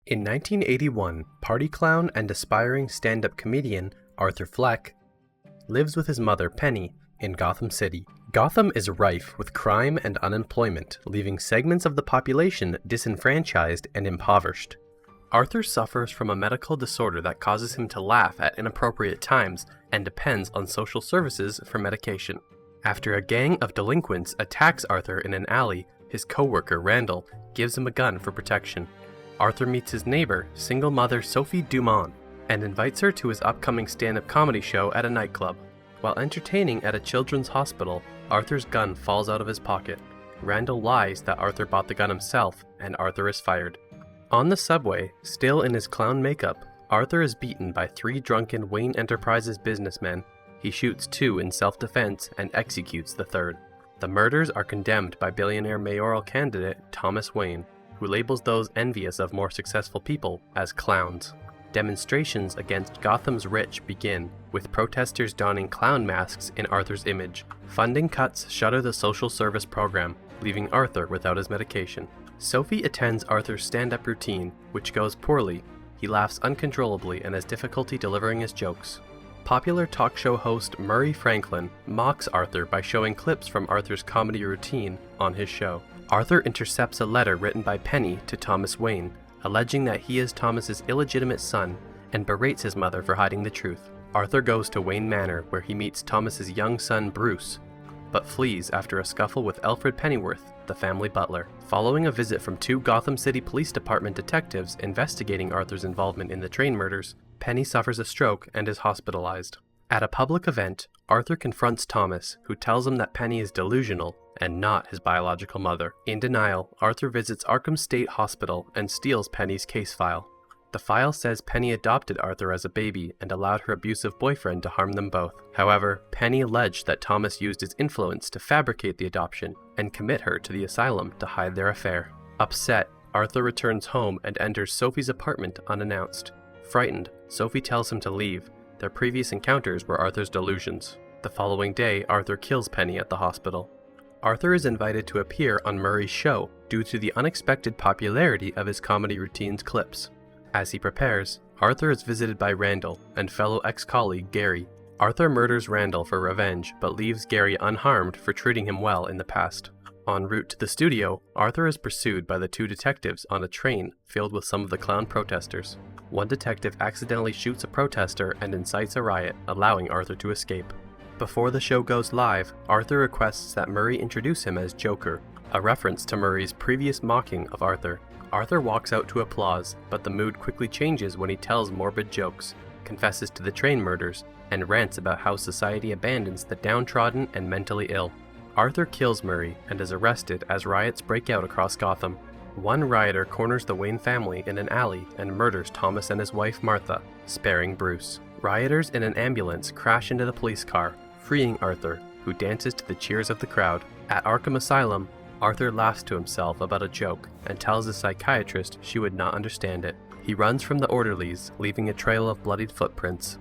In 1981, party clown and aspiring stand-up comedian Arthur Fleck lives with his mother Penny in Gotham City. Gotham is rife with crime and unemployment, leaving segments of the population disenfranchised and impoverished. Arthur suffers from a medical disorder that causes him to laugh at inappropriate times and depends on social services for medication. After a gang of delinquents attacks Arthur in an alley, his co-worker Randall gives him a gun for protection. Arthur meets his neighbor, single mother Sophie Dumont, and invites her to his upcoming stand-up comedy show at a nightclub. While entertaining at a children's hospital, Arthur's gun falls out of his pocket. Randall lies that Arthur bought the gun himself, and Arthur is fired. On the subway, still in his clown makeup, Arthur is beaten by 3 drunken Wayne Enterprises businessmen. He shoots 2 in self-defense and executes the 3rd. The murders are condemned by billionaire mayoral candidate Thomas Wayne, who labels those envious of more successful people as clowns. Demonstrations against Gotham's rich begin, with protesters donning clown masks in Arthur's image. Funding cuts shutter the social service program, leaving Arthur without his medication. Sophie attends Arthur's stand-up routine, which goes poorly. He laughs uncontrollably and has difficulty delivering his jokes. Popular talk show host Murray Franklin mocks Arthur by showing clips from Arthur's comedy routine on his show. Arthur intercepts a letter written by Penny to Thomas Wayne, alleging that he is Thomas's illegitimate son, and berates his mother for hiding the truth. Arthur goes to Wayne Manor, where he meets Thomas's young son Bruce, but flees after a scuffle with Alfred Pennyworth, the family butler. Following a visit from 2 Gotham City Police Department detectives investigating Arthur's involvement in the train murders, Penny suffers a stroke and is hospitalized. At a public event, Arthur confronts Thomas, who tells him that Penny is delusional and not his biological mother. In denial, Arthur visits Arkham State Hospital and steals Penny's case file. The file says Penny adopted Arthur as a baby and allowed her abusive boyfriend to harm them both. However, Penny alleged that Thomas used his influence to fabricate the adoption and commit her to the asylum to hide their affair. Upset, Arthur returns home and enters Sophie's apartment unannounced. Frightened, Sophie tells him to leave. Their previous encounters were Arthur's delusions. The following day, Arthur kills Penny at the hospital. Arthur is invited to appear on Murray's show due to the unexpected popularity of his comedy routine's clips. As he prepares, Arthur is visited by Randall and fellow ex-colleague Gary. Arthur murders Randall for revenge, but leaves Gary unharmed for treating him well in the past. En route to the studio, Arthur is pursued by the 2 detectives on a train filled with some of the clown protesters. One detective accidentally shoots a protester and incites a riot, allowing Arthur to escape. Before the show goes live, Arthur requests that Murray introduce him as Joker, a reference to Murray's previous mocking of Arthur. Arthur walks out to applause, but the mood quickly changes when he tells morbid jokes, confesses to the train murders, and rants about how society abandons the downtrodden and mentally ill. Arthur kills Murray and is arrested as riots break out across Gotham. One rioter corners the Wayne family in an alley and murders Thomas and his wife Martha, sparing Bruce. Rioters in an ambulance crash into the police car, freeing Arthur, who dances to the cheers of the crowd. At Arkham Asylum, Arthur laughs to himself about a joke and tells the psychiatrist she would not understand it. He runs from the orderlies, leaving a trail of bloodied footprints.